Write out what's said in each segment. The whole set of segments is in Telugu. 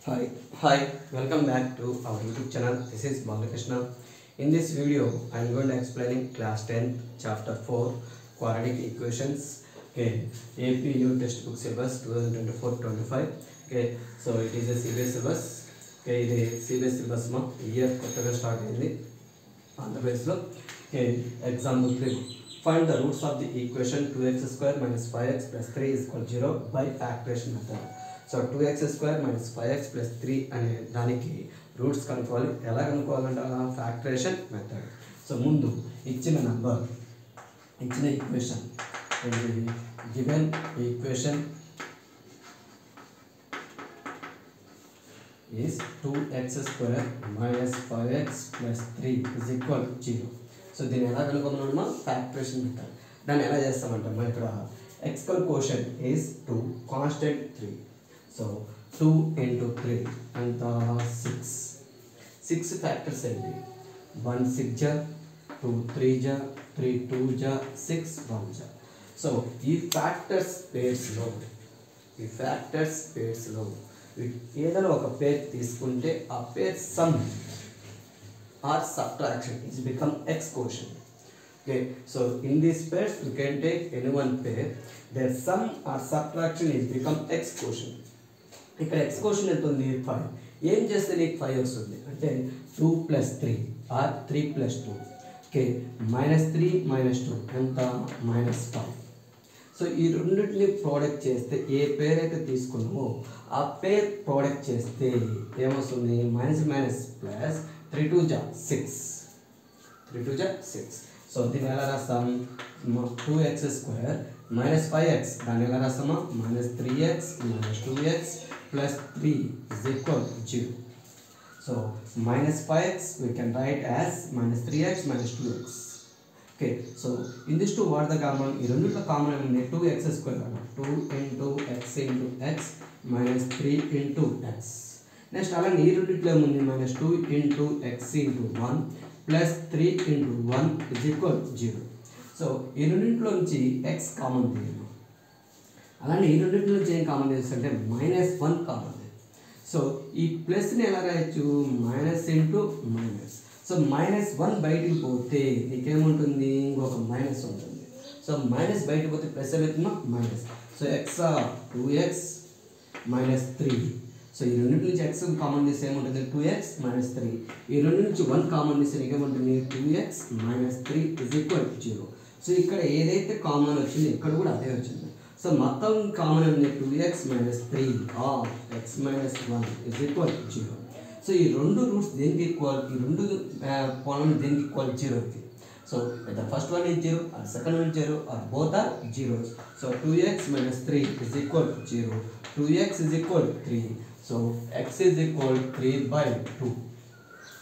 Hi, welcome back to our YouTube channel. This is Balakrishna. In this video, I am going to explain class 10, chapter 4, quadratic equations. Okay, APU textbook syllabus 2024-25. Okay, so it is a CBSE syllabus. Okay, ఇది CBSE syllabus మా ఇయర్ కొత్తగా స్టార్ట్ అయింది ఆంధ్రప్రదేశ్లో. Okay, example 3. Find the roots of the equation 2x square minus 5x plus 3 is equal to 0 by factorization method. So 2x square minus 5x plus 3 అనే దానికి రూట్స్ కనుక్కోవాలి. ఎలా కనుక్కోవాలంటే ఫ్యాక్టరేషన్ మెథడ్. సో ముందు ఇచ్చిన నెంబర్ ఇచ్చిన equation given equation is 2x square minus 5x plus 3 is equal to 0. So దీన్ని ఎలా కనుక్కోమన్నా ఫ్యాక్టరేషన్ మెథడ్. దాన్ని ఎలా చేస్తామంటే ఇక్కడ ఎక్స్కల్ కోషన్ ఈజ్ 2 కాన్స్టెంట్ 3. సో 2 into 3 అంత 6 ఫ్యాక్టర్స్ ఏంటి 1 6 జా 2 3 జా 3 2 జా 6 1 జా. సో ఈ ఫ్యాక్టర్స్ పేర్స్లో ఏదైనా ఒక పేర్ తీసుకుంటే ఆ pair sum or subtraction is become x కోషన్. Okay, so in these pairs you can take any one pair, their sum or subtraction is become x quotient. ఇక్కడ x quotient ఎంత ఉంది 5. ఏం చేస్తే నీకు 5 వస్తుంది అంటే 2 plus 3 or 3 plus 2. ఓకే -3 -2 ఎంత -5. సో ఈ రెండింటిని ప్రోడక్ట్ చేస్తే ఏ పేర్ అయితే తీసుకున్నామో ఆ పేర్ ప్రోడక్ట్ చేస్తే ఏమొస్తుంది మైనస్ ప్లస్ 3 2 జా 6. సో దీన్ని ఎలా రాస్తాం 2x square minus 5x దాన్ని ఎలా రాస్తామా -3x - 2x plus 3 is equal to 0. So minus 5x we can write as -3x - 2x. Okay, so in this two what the common ఈ రెండిట్లో కామన్ ఏముంది 2x square 2 into x into x minus 3 into x. Next అలాగే ఈ రెండిట్లో ఏముంది -2 into x into 1 plus 3 into 1 is equal to 0. So ఈ రెండింటిలో నుంచి x కామన్ తీయాలి. అలానే ఈ రెండింటి నుంచి ఏం కామన్ చేస్తుంటే -1 కామన్. సో ఈ ప్లస్ని ఎలా రాయొచ్చు మైనస్ ఇంటూ మైనస్. సో -1 బయటికి పోతే నీకేముంటుంది ఇంకొక మైనస్ ఉంటుంది. సో మైనస్ బయటకు పోతే ప్లస్ అవుతుందా minus. So X 2x -3. So ఈ రెండింటి నుంచి x కామన్ తీస్తే ఏముంటుంది 2x - 3. ఈ రెండు నుంచి 1 కామన్ తీస్తే నీకేముంటుంది 2x - 3 is equal to 0. So ఇక్కడ ఏదైతే కామన్ వచ్చిందో ఇక్కడ కూడా అదే వచ్చింది. సో మొత్తం కామన్ ఉంది 2x - 3 or x - 1 is equal to 0. So ఈ రెండు రూట్స్ దేనికి ఈక్వల్ ఈ రెండు పాయింట్ దేనికి ఈక్వల్ 0కి. So the first one is 0 and second one 0 or both are 0. So 2x - 3 is equal to 0. 2x is equal to 3. So x is equal to 3/2.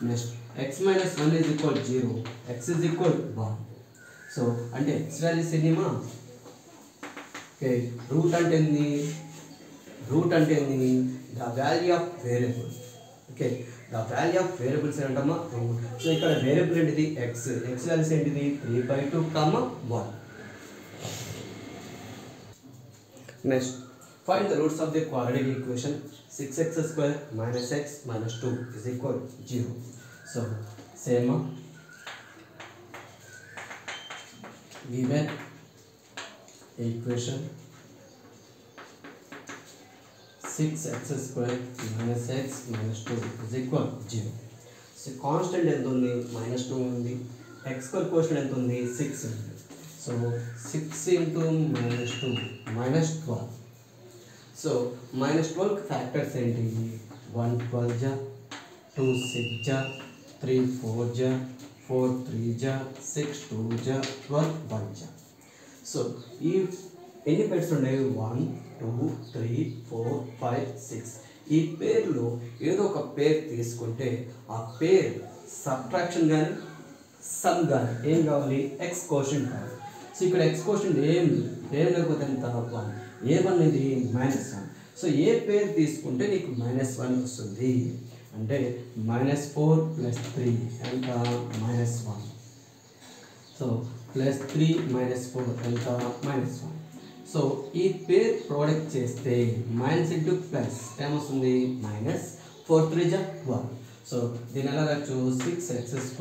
Next x - 1 is equal to 0. X is equal to 1. So అంటే x వాల్యూస్ ఎన్నిమా ఓకే రూట్ అంటే ఏంది the value of variable. Okay the value of variables ఏంటమ్మా రూట్. సో ఇక్కడ వేరియబుల్ ఏంటిది x వాల్యూస్ ఏంటిది 3/2, 1. Next find the roots of the quadratic equation 6x square minus x minus 2 is equal to 0. So same given equation 6x square minus x minus 2 is equal to 0. So constant ఎంత ఉంది -2 ఉంది. x square quotient ఎంత ఉంది 6 ఉంది. So 6 into -2 -12. సో -12 ఫ్యాక్టర్స్ ఏంటి 1 12 జా 2 6 జా 3 4 జా 4 3 జా 6 2 జా 12 1 జా. సో ఈ ఎన్ని పేర్స్ ఉన్నాయి 1 2 3 4 5 6. ఈ పేర్లో ఏదో ఒక పేర్ తీసుకుంటే ఆ పేర్ సబ్ట్రాక్షన్ కానీ సమ్ కానీ ఏం కావాలి ఎక్స్ కోషెంట్ కావాలి. సో ఇక్కడ ఎక్స్ కోషెంట్ ఏం లేకపోతే ఎంత 1. A1 ఇది -1. సో ఏ పేరు తీసుకుంటే నీకు -1 వస్తుంది అంటే -4 + 3 ఎంత -1. సో +3 - 4 ఎంత -1. సో ఈ పేర్ ప్రోడక్ట్ చేస్తే మైనస్ ఇంటూ ప్లస్ ఏమొస్తుంది మైనస్ 4 3 జా 12. సో దీని ఎలా రాయొచ్చు 6x²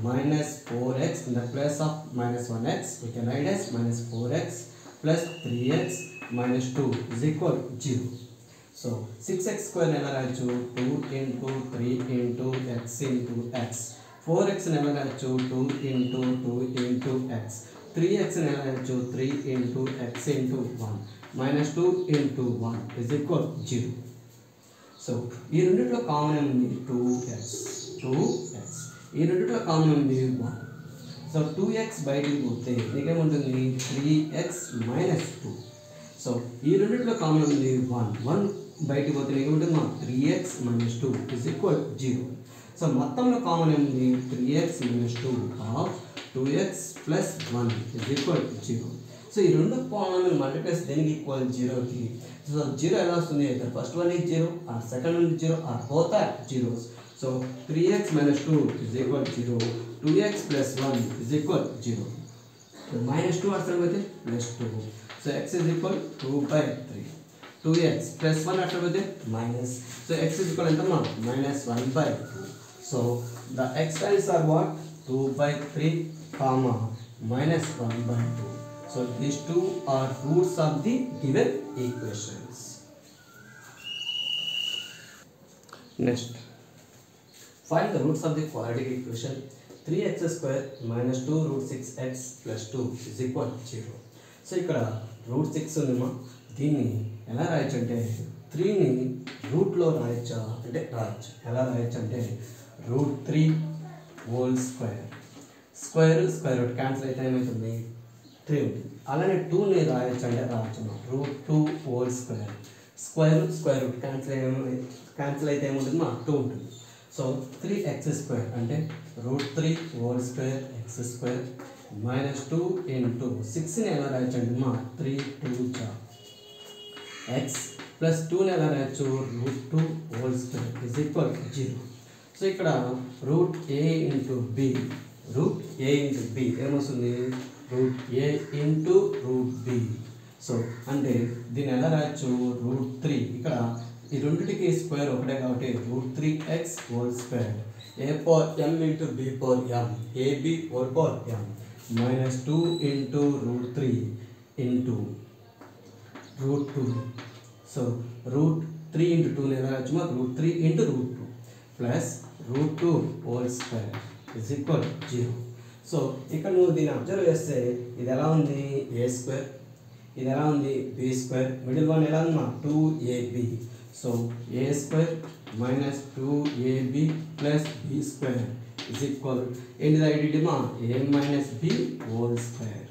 minus 4x in the place of minus 1x we can write as minus 4x plus 3x minus 2 is equal 0. So 6x² ఎలా రాయొచ్చు 2 into 3 into x into x. 4x ఎలా రాయొచ్చు 2 into 2 into x. 3x ఎలా రాయొచ్చు 3 into x into 1 minus 2 into 1 is equal 0. So ఈ రెండిట్లో కామన్ ఉంది 2x ఈ రెండిట్లో కామన్ ఉంది 1. సో 2x బయటికి పోతే నీకేముంటుంది 3x minus 2. సో ఈ రెండిట్లో కామన్ ఉంది 1 బయటికి పోతే నీకేముంటుంది 3x minus 2 is equal 0. So మొత్తంలో కామన్ ఏముంది 3x minus 2 of 2x plus 1 is equal 0. So ఈ రెండు పాలినామియల్ మల్టిప్లైస్ దేనికి ఈక్వల్ 0కి. సో 0 ఎలా వస్తుంది అయితే first one is 0 or second one is 0 or both are zeros. So 3x minus 2 is equal 0, 2x plus 1 is equal 0. minus 2 అర్థం అయితే plus 2. So x is equal 2/3. 2x plus 1 అర్థం అయితే minus. So x is equal ఎంతమ్మా minus 1/2. So the x values are what 2/3 comma minus 1/2. So these two are roots of the given equations. Next, find the roots of the quadratic equation 3x² minus 2 root 6x plus 2 is equal to 0. So ఇక్కడ root 6 ఉందమ్మా, దీన్ని ఎలా రాయొచ్చు అంటే 3ని రూట్లో రాయొచ్చా అంటే రాయొచ్చు. ఎలా రాయొచ్చు అంటే √3 హోల్ స్క్వేర్ రూట్ క్యాన్సిల్ అయితే ఏమవుతుంది 3 ఉంటుంది. అలానే 2ని రాయొచ్చు అంటే రాయొచ్చు √2 హోల్ స్క్వేర్ రూట్ క్యాన్సిల్ అయితే ఏముంటుంది 2 ఉంటుంది. సో 3x² అంటే √3 whole square x² minus 2 into 6ని ఎలా రాయొచ్చు అంటే 3 2 జా x ప్లస్ 2ని ఎలా రాయొచ్చు √2 whole square is equal to 0. So ఇక్కడ √a into b ఏమొస్తుంది √a into √b. సో అంటే దీన్ని ఎలా రాయొచ్చు √3. ఇక్కడ ఈ రెండింటికి స్క్వేర్ ఒకటే కాబట్టి √3x whole square a power m into b power m ab whole power m minus 2 into √3 into √2. So √3 into 2 ఎలా రాయొచ్చు √3 into √2 plus √2 whole square is equal to 0. So ఇక్కడ నువ్వు దీన్ని అబ్జర్వ్ చేస్తే ఇది ఎలా ఉంది a², ఇది ఎలా ఉంది b², మిడిల్ వన్ ఎలా ఉంది 2ab. So a² minus 2ab plus b² is equal ఏంటిది identity a minus b whole square.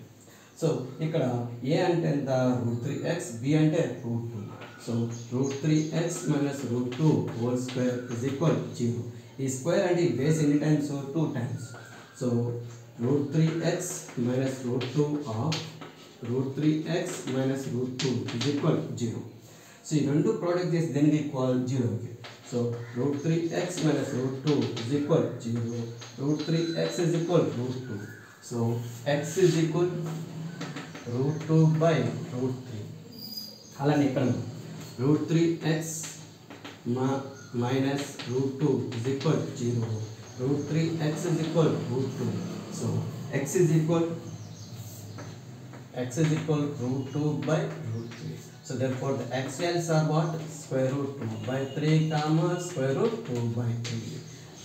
So ఇక్కడ a అంటే ఎంత √3x, b అంటే √2. So √3x minus √2 whole square is equal 0. ఈ స్క్వేర్ అంటే ఈ బేస్ ఎన్ని times 2 times. So √3x minus √2 of √3x minus √2 is equal 0. So ఈ రెండు ప్రోడక్ట్ చేసి దేనికి ఈక్వల్ 0కి. So √3x minus √2 is equal 0. √3x is equal √2. So x is equal √2/√3. అలానే ఇక్కడ √3x minus √2 is equal 0. √3x is equal √2. So x is equal √2/√3. So therefore the x values are what square root 2/3 comma square root 2/3.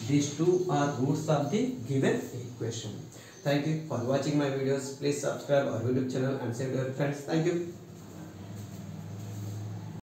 These two are roots of the given equation. Thank you for watching my videos. Please subscribe our YouTube channel and share to your friends. Thank you.